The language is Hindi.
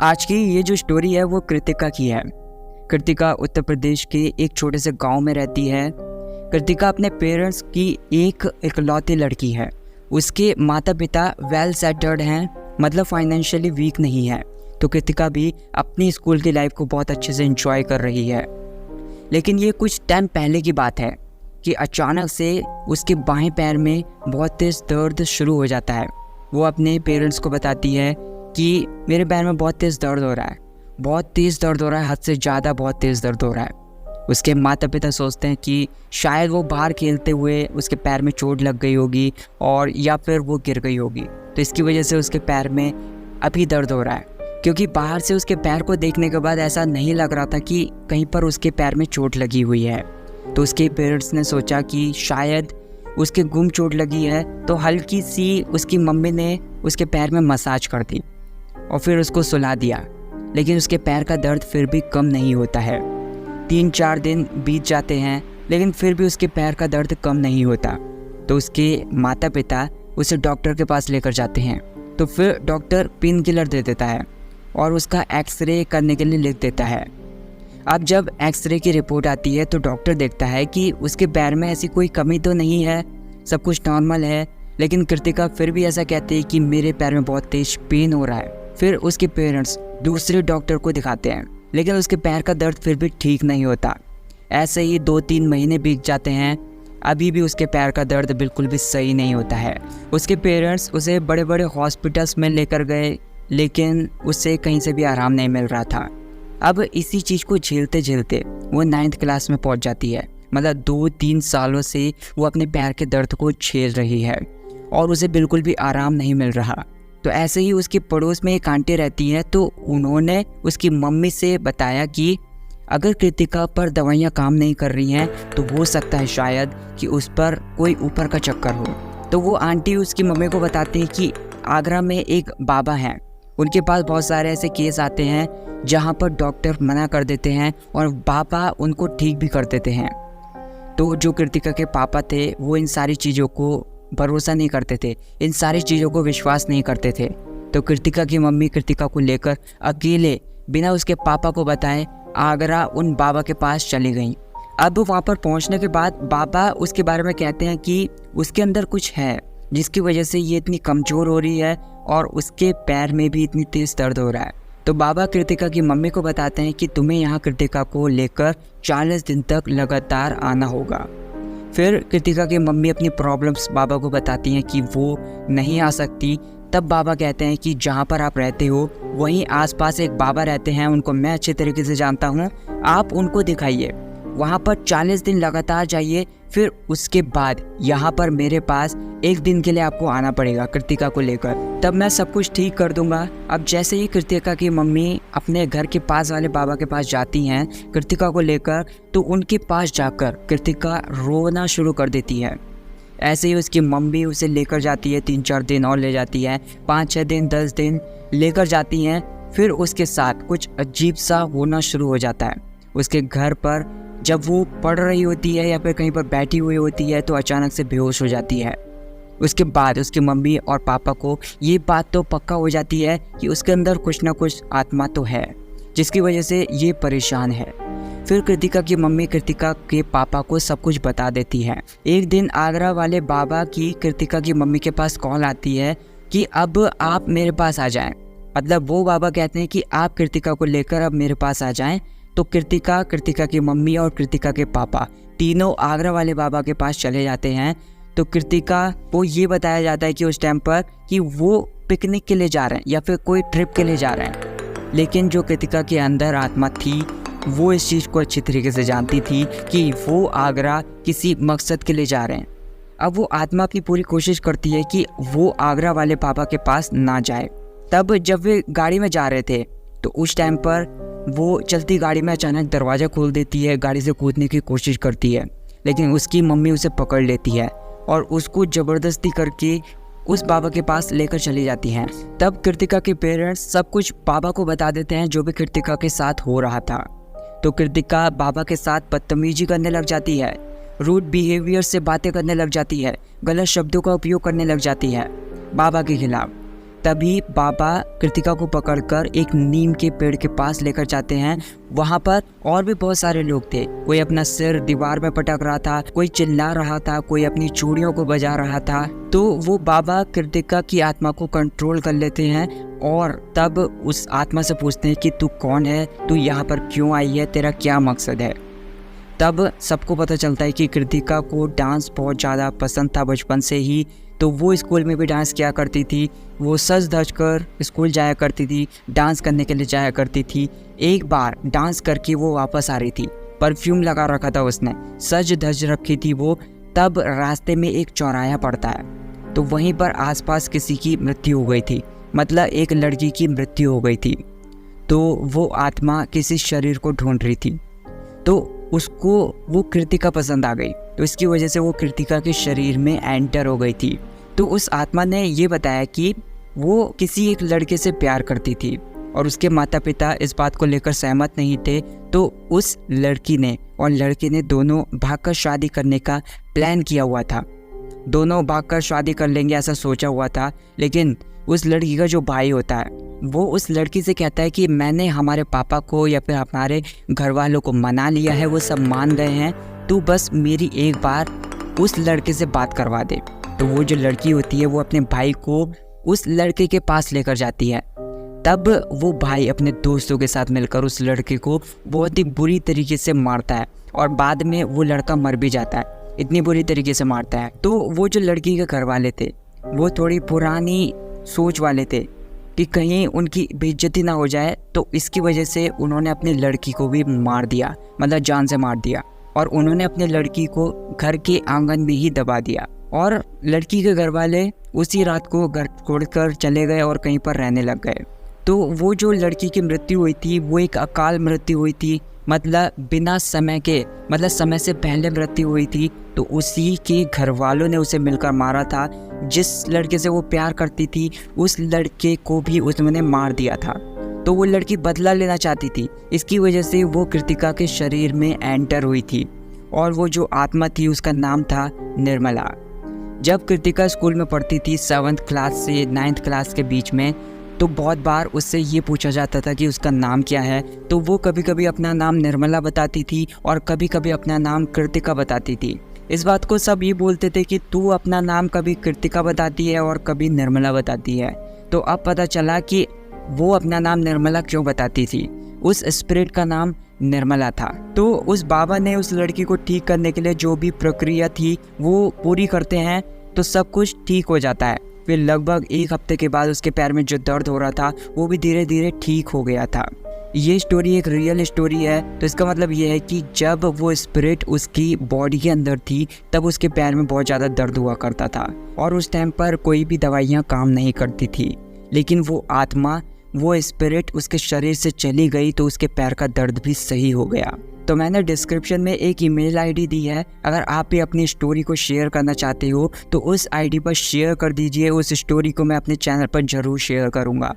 आज की ये जो स्टोरी है वो कृतिका की है। कृतिका उत्तर प्रदेश के एक छोटे से गांव में रहती है। कृतिका अपने पेरेंट्स की एक इकलौती लड़की है। उसके माता पिता वेल सेटल्ड हैं, मतलब फाइनेंशियली वीक नहीं है। तो कृतिका भी अपनी स्कूल की लाइफ को बहुत अच्छे से एंजॉय कर रही है। लेकिन ये कुछ टाइम पहले की बात है कि अचानक से उसके बाएं पैर में बहुत तेज़ दर्द शुरू हो जाता है। वो अपने पेरेंट्स को बताती है कि मेरे पैर में बहुत तेज़ दर्द हो रहा है, बहुत तेज़ दर्द हो रहा है, हद से ज़्यादा बहुत तेज़ दर्द हो रहा है। उसके माता पिता सोचते हैं कि शायद वो बाहर खेलते हुए उसके पैर में चोट लग गई होगी और या फिर वो गिर गई होगी, तो इसकी वजह से उसके पैर में अभी दर्द हो रहा है। क्योंकि बाहर से उसके पैर को देखने के बाद ऐसा नहीं लग रहा था कि कहीं पर उसके पैर में चोट लगी हुई है। तो उसके पेरेंट्स ने सोचा कि शायद उसके गुम चोट लगी है, तो हल्की सी उसकी मम्मी ने उसके पैर में मसाज कर दी और फिर उसको सुला दिया। लेकिन उसके पैर का दर्द फिर भी कम नहीं होता है। 3-4 दिन बीत जाते हैं लेकिन फिर भी उसके पैर का दर्द कम नहीं होता। तो उसके माता पिता उसे डॉक्टर के पास लेकर जाते हैं। तो फिर डॉक्टर पेन किलर दे देता है और उसका एक्सरे करने के लिए लिख देता है। अब जब एक्सरे की रिपोर्ट आती है तो डॉक्टर देखता है कि उसके पैर में ऐसी कोई कमी तो नहीं है, सब कुछ नॉर्मल है। लेकिन कृतिका फिर भी ऐसा कहती है कि मेरे पैर में बहुत तेज पेन हो रहा है। फिर उसके पेरेंट्स दूसरे डॉक्टर को दिखाते हैं लेकिन उसके पैर का दर्द फिर भी ठीक नहीं होता। ऐसे ही 2-3 महीने बीत जाते हैं, अभी भी उसके पैर का दर्द बिल्कुल भी सही नहीं होता है। उसके पेरेंट्स उसे बड़े बड़े हॉस्पिटल्स में लेकर गए लेकिन उससे कहीं से भी आराम नहीं मिल रहा था। अब इसी चीज़ को झेलते झेलते वो 9th क्लास में पहुंच जाती है। मतलब 2-3 सालों से वो अपने पैर के दर्द को झेल रही है और उसे बिल्कुल भी आराम नहीं मिल रहा। तो ऐसे ही उसके पड़ोस में एक आंटी रहती है, तो उन्होंने उसकी मम्मी से बताया कि अगर कृतिका पर दवाइयाँ काम नहीं कर रही हैं तो हो सकता है शायद कि उस पर कोई ऊपर का चक्कर हो। तो वो आंटी उसकी मम्मी को बताती है कि आगरा में एक बाबा हैं, उनके पास बहुत सारे ऐसे केस आते हैं जहाँ पर डॉक्टर मना कर देते हैं और बाबा उनको ठीक भी कर देते हैं। तो जो कृतिका के पापा थे वो इन सारी चीज़ों को भरोसा नहीं करते थे, इन सारी चीज़ों को विश्वास नहीं करते थे। तो कृतिका की मम्मी कृतिका को लेकर अकेले बिना उसके पापा को बताए आगरा उन बाबा के पास चली गई। अब वहाँ पर पहुँचने के बाद बाबा उसके बारे में कहते हैं कि उसके अंदर कुछ है जिसकी वजह से ये इतनी कमज़ोर हो रही है और उसके पैर में भी इतनी तेज़ दर्द हो रहा है। तो बाबा कृतिका की मम्मी को बताते हैं कि तुम्हें यहाँ कृतिका को लेकर 40 दिन तक लगातार आना होगा। फिर कृतिका की मम्मी अपनी प्रॉब्लम्स बाबा को बताती हैं कि वो नहीं आ सकती। तब बाबा कहते हैं कि जहाँ पर आप रहते हो वहीं आसपास एक बाबा रहते हैं, उनको मैं अच्छे तरीके से जानता हूँ, आप उनको दिखाइए, वहाँ पर 40 दिन लगातार जाइए। फिर उसके बाद यहाँ पर मेरे पास 1 दिन के लिए आपको आना पड़ेगा कृतिका को लेकर, तब मैं सब कुछ ठीक कर दूंगा। अब जैसे ही कृतिका की मम्मी अपने घर के पास वाले बाबा के पास जाती हैं कृतिका को लेकर, तो उनके पास जाकर कृतिका रोना शुरू कर देती है। ऐसे ही उसकी मम्मी उसे लेकर जाती है, 3-4 दिन और ले जाती है, 5-6 दिन 10 दिन लेकर जाती हैं। फिर उसके साथ कुछ अजीब सा होना शुरू हो जाता है। उसके घर पर जब वो पढ़ रही होती है या फिर कहीं पर बैठी हुई होती है तो अचानक से बेहोश हो जाती है। उसके बाद उसकी मम्मी और पापा को ये बात तो पक्का हो जाती है कि उसके अंदर कुछ ना कुछ आत्मा तो है जिसकी वजह से ये परेशान है। फिर कृतिका की मम्मी कृतिका के पापा को सब कुछ बता देती है। एक दिन आगरा वाले बाबा की कृतिका की मम्मी के पास कॉल आती है कि अब आप मेरे पास आ जाएं। मतलब वो बाबा कहते हैं कि आप कृतिका को लेकर अब मेरे पास आ जाएं। तो कृतिका, कृतिका की मम्मी और कृतिका के पापा तीनों आगरा वाले बाबा के पास चले जाते हैं। तो कृतिका को ये बताया जाता है कि उस टाइम पर कि वो पिकनिक के लिए जा रहे हैं या फिर कोई ट्रिप के लिए जा रहे हैं। लेकिन जो कृतिका के अंदर आत्मा थी वो इस चीज़ को अच्छी तरीके से जानती थी कि वो आगरा किसी मकसद के लिए जा रहे हैं। अब वो आत्मा अपनी पूरी कोशिश करती है कि वो आगरा वाले बाबा के पास ना जाए। तब जब वे गाड़ी में जा रहे थे तो उस टाइम पर वो चलती गाड़ी में अचानक दरवाज़ा खोल देती है, गाड़ी से कूदने की कोशिश करती है, लेकिन उसकी मम्मी उसे पकड़ लेती है और उसको ज़बरदस्ती करके उस बाबा के पास लेकर चली जाती हैं। तब कृतिका के पेरेंट्स सब कुछ बाबा को बता देते हैं जो भी कृतिका के साथ हो रहा था। तो कृतिका बाबा के साथ बदतमीजी करने लग जाती है, रूड बिहेवियर से बातें करने लग जाती है, गलत शब्दों का उपयोग करने लग जाती है बाबा के खिलाफ। तभी बाबा कृतिका को पकड़कर एक नीम के पेड़ के पास लेकर जाते हैं। वहाँ पर और भी बहुत सारे लोग थे। कोई अपना सिर दीवार में पटक रहा था, कोई चिल्ला रहा था, कोई अपनी चूड़ियों को बजा रहा था। तो वो बाबा कृतिका की आत्मा को कंट्रोल कर लेते हैं और तब उस आत्मा से पूछते हैं कि तू कौन है, तू यहाँ पर क्यों आई है, तेरा क्या मकसद है। तब सबको पता चलता है कि कृतिका को डांस बहुत ज़्यादा पसंद था बचपन से ही। तो वो स्कूल में भी डांस किया करती थी, वो सज धज कर स्कूल जाया करती थी, डांस करने के लिए जाया करती थी। एक बार डांस करके वो वापस आ रही थी, परफ्यूम लगा रखा था उसने, सज धज रखी थी वो। तब रास्ते में एक चौराहा पड़ता है, तो वहीं पर आसपास किसी की मृत्यु हो गई थी, मतलब एक लड़की की मृत्यु हो गई थी। तो वो आत्मा किसी शरीर को ढूंढ रही थी, तो उसको वो कृतिका पसंद आ गई, तो इसकी वजह से वो कृतिका के शरीर में एंटर हो गई थी। तो उस आत्मा ने ये बताया कि वो किसी एक लड़के से प्यार करती थी और उसके माता पिता इस बात को लेकर सहमत नहीं थे। तो उस लड़की ने और लड़के ने दोनों भागकर शादी करने का प्लान किया हुआ था। दोनों भागकर शादी कर लेंगे ऐसा सोचा हुआ था। लेकिन उस लड़की का जो भाई होता है वो उस लड़की से कहता है कि मैंने हमारे पापा को या फिर हमारे घर वालों को मना लिया है, वो सब मान गए हैं, तू बस मेरी एक बार उस लड़के से बात करवा दे। तो वो जो लड़की होती है वो अपने भाई को उस लड़के के पास लेकर जाती है। तब वो भाई अपने दोस्तों के साथ मिलकर उस लड़के को बहुत ही बुरी तरीके से मारता है और बाद में वो लड़का मर भी जाता है, इतनी बुरी तरीके से मारता है। तो वो जो लड़की के घर वाले थे वो थोड़ी पुरानी सोच वाले थे कि कहीं उनकी बेइज्जती ना हो जाए, तो इसकी वजह से उन्होंने अपनी लड़की को भी मार दिया, मतलब जान से मार दिया। और उन्होंने अपने लड़की को घर के आंगन में ही दबा दिया और लड़की के घर वाले उसी रात को घर छोड़कर चले गए और कहीं पर रहने लग गए। तो वो जो लड़की की मृत्यु हुई थी वो एक अकाल मृत्यु हुई थी, मतलब बिना समय के, मतलब समय से पहले मृत्यु हुई थी। तो उसी के घर वालों ने उसे मिलकर मारा था। जिस लड़के से वो प्यार करती थी उस लड़के को भी उन्होंने मार दिया था। तो वो लड़की बदला लेना चाहती थी, इसकी वजह से वो कृतिका के शरीर में एंटर हुई थी और वो जो आत्मा थी उसका नाम था निर्मला। जब कृतिका स्कूल में पढ़ती थी 7th क्लास से 9th क्लास के बीच में, तो बहुत बार उससे ये पूछा जाता था कि उसका नाम क्या है। तो वो कभी कभी अपना नाम निर्मला बताती थी और कभी कभी अपना नाम कृतिका बताती थी। इस बात को सब ये बोलते थे कि तू अपना नाम कभी कृतिका बताती है और कभी निर्मला बताती है। तो अब पता चला कि वो अपना नाम निर्मला क्यों बताती थी, उस स्पिरिट का नाम निर्मला था। तो उस बाबा ने उस लड़की को ठीक करने के लिए जो भी प्रक्रिया थी वो पूरी करते हैं, तो सब कुछ ठीक हो जाता है। फिर लगभग 1 हफ्ते के बाद उसके पैर में जो दर्द हो रहा था वो भी धीरे धीरे ठीक हो गया था। ये स्टोरी एक रियल स्टोरी है। तो इसका मतलब ये है कि जब वो स्पिरिट उसकी बॉडी के अंदर थी तब उसके पैर में बहुत ज़्यादा दर्द हुआ करता था और उस टाइम पर कोई भी दवाइयाँ काम नहीं करती थी। लेकिन वो आत्मा, वो स्पिरिट उसके शरीर से चली गई तो उसके पैर का दर्द भी सही हो गया। तो मैंने डिस्क्रिप्शन में एक ईमेल आईडी दी है, अगर आप भी अपनी स्टोरी को शेयर करना चाहते हो तो उस आईडी पर शेयर कर दीजिए। उस स्टोरी को मैं अपने चैनल पर ज़रूर शेयर करूँगा।